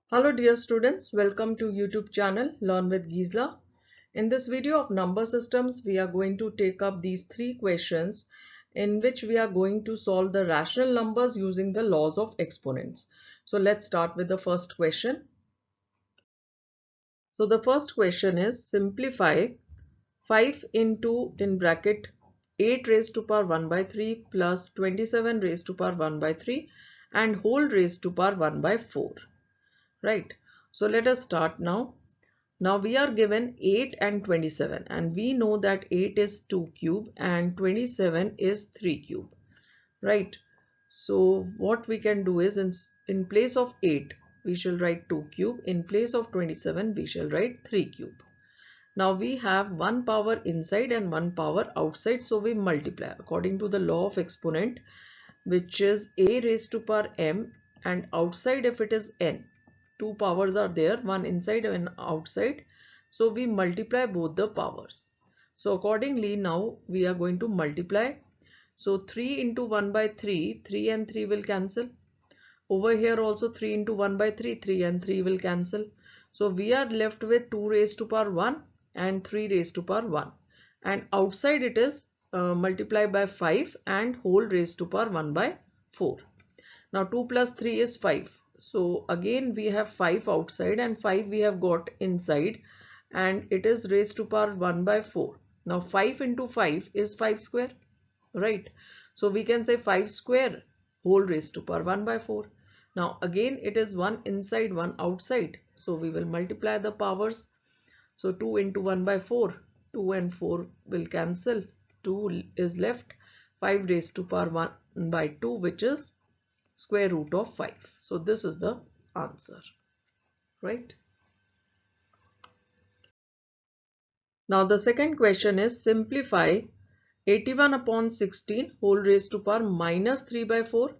Hello dear students, welcome to YouTube channel Learn with Gisela. In this video of number systems, we are going to take up these three questions in which we are going to solve the rational numbers using the laws of exponents. So let's start with the first question. So the first question is simplify 5 into in bracket 8 raised to power 1 by 3 plus 27 raised to power 1 by 3 and whole raised to power 1 by 4. Right. So let us start now. Now we are given 8 and 27 and we know that 8 is 2 cube and 27 is 3 cube. Right. So what we can do is in place of 8 we shall write 2 cube. In place of 27 we shall write 3 cube. Now we have one power inside and one power outside, so we multiply according to the law of exponent, which is a raised to power m, and outside if it is n. Two powers are there, one inside and outside, so we multiply both the powers. So accordingly now we are going to multiply. So 3 into 1 by 3, 3 and 3 will cancel. Over here also 3 into 1 by 3, 3 and 3 will cancel. So we are left with 2 raised to power 1 and 3 raised to power 1. And outside it is multiplied by 5 and whole raised to power 1 by 4. Now 2 plus 3 is 5. So again we have 5 outside and 5 we have got inside, and it is raised to power 1 by 4. Now 5 into 5 is 5 square, right? So we can say 5 square whole raised to power 1 by 4. Now again it is one inside, one outside. So we will multiply the powers. So 2 into 1 by 4, 2 and 4 will cancel. 2 is left. 5 raised to power 1 by 2, which is square root of 5. So this is the answer, right? Now the second question is simplify 81 upon 16 whole raised to power minus 3 by 4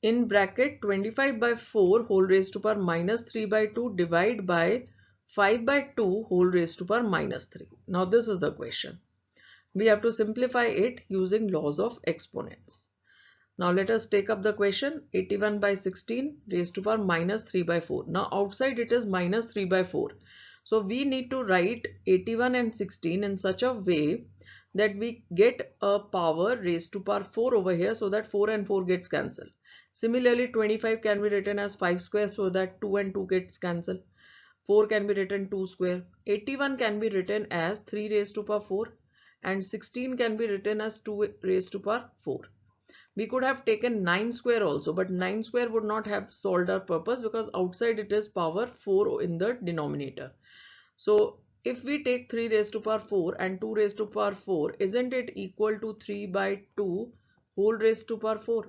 in bracket 25 by 4 whole raised to power minus 3 by 2 divide by 5 by 2 whole raised to power minus 3. Now this is the question. We have to simplify it using laws of exponents. Now let us take up the question. 81 by 16 raised to power minus 3 by 4. Now outside it is minus 3 by 4. So we need to write 81 and 16 in such a way that we get a power raised to power 4 over here, so that 4 and 4 gets cancelled. Similarly 25 can be written as 5 square, so that 2 and 2 gets cancelled. 4 can be written 2 square. 81 can be written as 3 raised to power 4 and 16 can be written as 2 raised to power 4. We could have taken 9 square also, but 9 square would not have solved our purpose because outside it is power 4 in the denominator. So if we take 3 raised to power 4 and 2 raised to power 4, isn't it equal to 3 by 2 whole raised to power 4?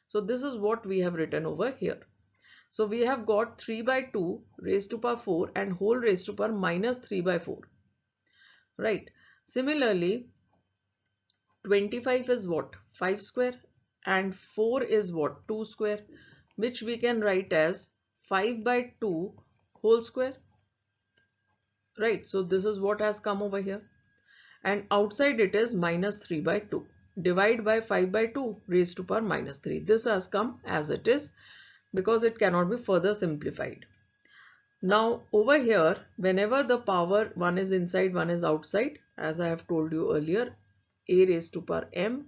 So this is what we have written over here. So we have got 3 by 2 raised to power 4 and whole raised to power minus 3 by 4. Right. Similarly, 25 is what? 5 square, and 4 is what? 2 square, which we can write as 5 by 2 whole square. Right. So this is what has come over here. And outside it is minus 3 by 2. Divide by 5 by 2 raised to power minus 3. This has come as it is because it cannot be further simplified. Now over here, whenever the power one is inside, one is outside, as I have told you earlier, a raised to power m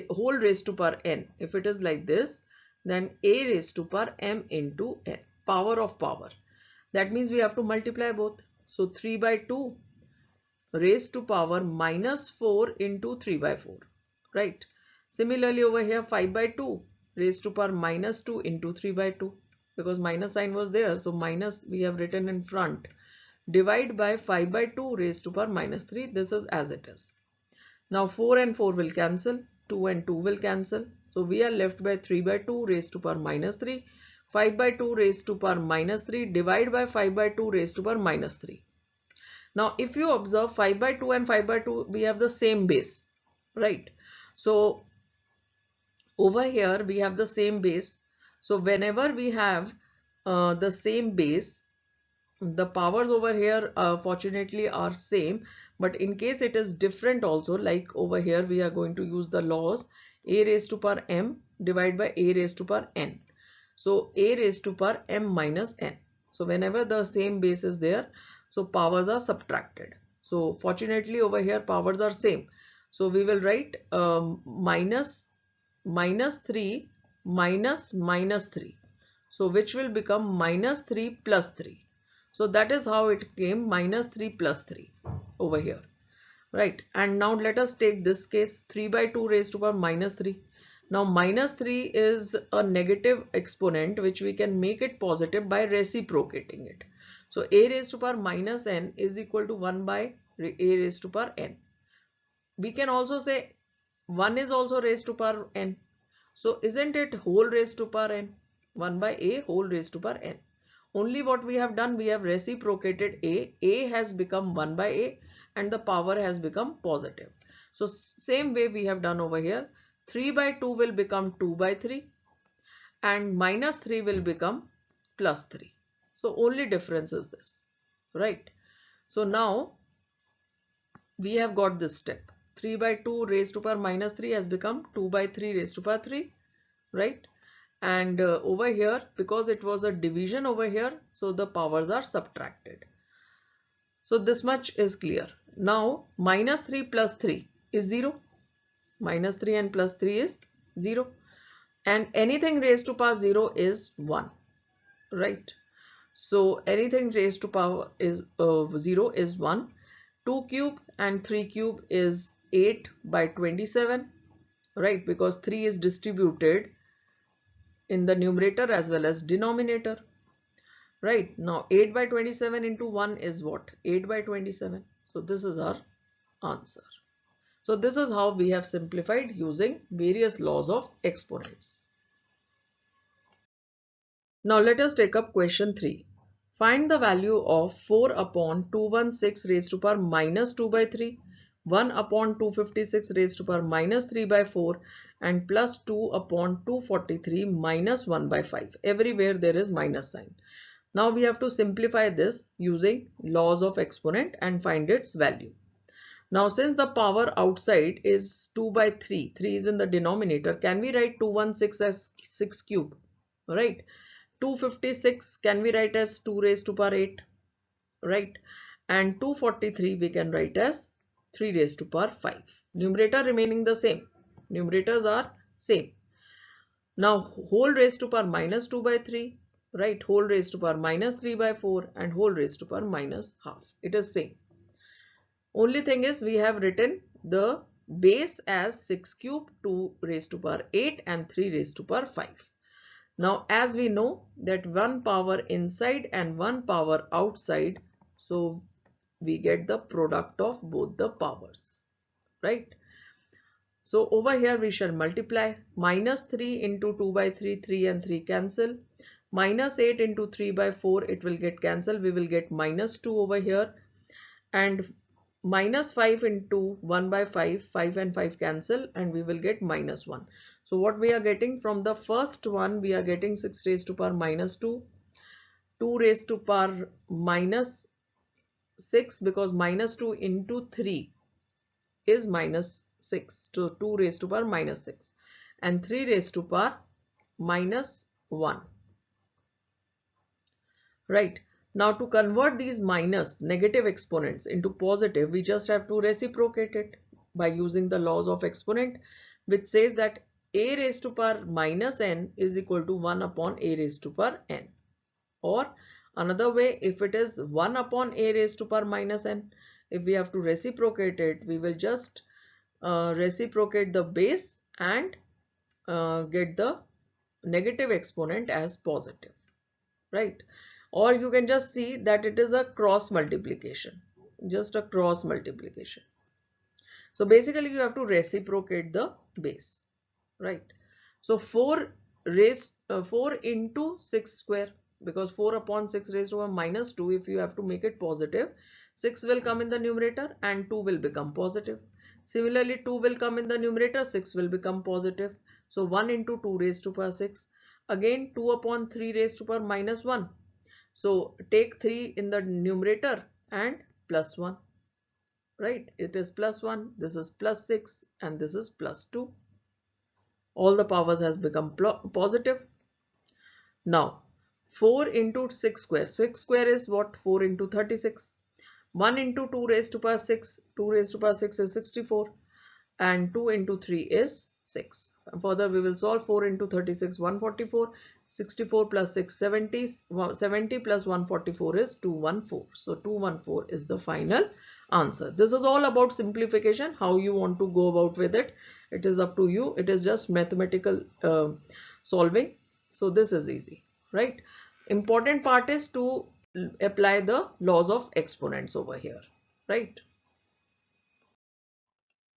whole raised to power n. If it is like this, then a raised to power m into n, power of power. That means we have to multiply both. So 3 by 2 raised to power minus 4 into 3 by 4, right? Similarly over here 5 by 2 raised to power minus 2 into 3 by 2, because minus sign was there, so minus we have written in front. Divide by 5 by 2 raised to power minus 3. This is as it is. Now 4 and 4 will cancel, 2 and 2 will cancel. So we are left by 3 by 2 raised to power minus 3, 5 by 2 raised to power minus 3, divide by 5 by 2 raised to power minus 3. Now if you observe 5 by 2 and 5 by 2, we have the same base, right? So over here we have the same base. So whenever we have the same base, the powers over here fortunately are same, but in case it is different also, like over here we are going to use the laws a raised to power m divided by a raised to power n. So a raised to power m minus n. So whenever the same base is there, so powers are subtracted. So fortunately over here powers are same. So we will write minus 3 minus minus 3. So which will become minus 3 plus 3. So that is how it came minus 3 plus 3 over here. Right. And now let us take this case 3 by 2 raised to power minus 3. Now minus 3 is a negative exponent which we can make it positive by reciprocating it. So a raised to power minus n is equal to 1 by a raised to power n. We can also say 1 is also raised to power n. So isn't it whole raised to power n? 1 by a whole raised to power n. Only what we have done, we have reciprocated a. A has become 1 by a and the power has become positive. So same way we have done over here. 3 by 2 will become 2 by 3 and minus 3 will become plus 3. So only difference is this, right? So now we have got this step. 3 by 2 raised to power minus 3 has become 2 by 3 raised to power 3, right? And over here, because it was a division over here, so the powers are subtracted. So this much is clear. Now minus 3 plus 3 is 0. Minus 3 and plus 3 is 0. And anything raised to power 0 is 1, right? So anything raised to power is 0 is 1. 2 cube and 3 cube is 8 by 27, right? Because 3 is distributed in the numerator as well as denominator. Right, now 8 by 27 into 1 is what? 8 by 27. So this is our answer. So this is how we have simplified using various laws of exponents. Now let us take up question 3. Find the value of 4 upon 216 raised to power minus 2 by 3, 1 upon 256 raised to power minus 3 by 4 and plus 2 upon 243 minus 1 by 5. Everywhere there is minus sign. Now we have to simplify this using laws of exponent and find its value. Now since the power outside is 2 by 3, 3 is in the denominator, can we write 216 as 6 cube, right? 256 can we write as 2 raised to power 8, right? And 243 we can write as 3 raised to power 5. Numerator remaining the same. Numerators are same. Now whole raised to power minus 2 by 3. Right, whole raised to power minus 3 by 4 and whole raised to power minus half. It is same. Only thing is we have written the base as 6 cube, 2 raised to power 8 and 3 raised to power 5. Now as we know that one power inside and one power outside, so we get the product of both the powers, right? So over here we shall multiply minus 3 into 2 by 3, 3 and 3 cancel. Minus 8 into 3 by 4, it will get cancelled. We will get minus 2 over here. And minus 5 into 1 by 5, 5 and 5 cancel and we will get minus 1. So what we are getting from the first one, we are getting 6 raised to power minus 2, 2 raised to power minus 6 because minus 2 into 3 is minus 6. So 2 raised to power minus 6 and 3 raised to power minus 1. Right. Now to convert these minus negative exponents into positive, we just have to reciprocate it by using the laws of exponent, which says that a raised to power minus n is equal to 1 upon a raised to power n. Or another way, if it is 1 upon a raised to power minus n, if we have to reciprocate it, we will just reciprocate the base and get the negative exponent as positive, right? Or you can just see that it is a cross multiplication, just a cross multiplication. So basically you have to reciprocate the base, right? So 4 into 6 square, because 4 upon 6 raised to a minus 2, if you have to make it positive, 6 will come in the numerator and 2 will become positive. Similarly 2 will come in the numerator, 6 will become positive. So 1 into 2 raised to power 6. Again 2 upon 3 raised to power minus 1. So take 3 in the numerator and plus 1, right? It is plus 1, this is plus 6 and this is plus 2. All the powers has become positive. Now 4 into 6 square. 6 square is what? 4 into 36. 1 into 2 raised to power 6. 2 raised to power 6 is 64. And 2 into 3 is 6. Further we will solve. 4 into 36 144. 64 plus 6 70. 70 plus 144 is 214. So 214 is the final answer. This is all about simplification. How you want to go about with it, it is up to you. It is just mathematical solving. So this is easy, right? Important part is to apply the laws of exponents over here, right?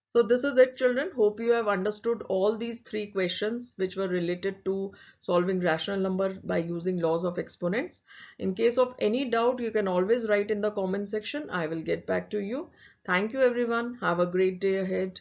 So this is it, children. Hope you have understood all these three questions which were related to solving rational number by using laws of exponents. In case of any doubt, you can always write in the comment section. I will get back to you. Thank you everyone. Have a great day ahead.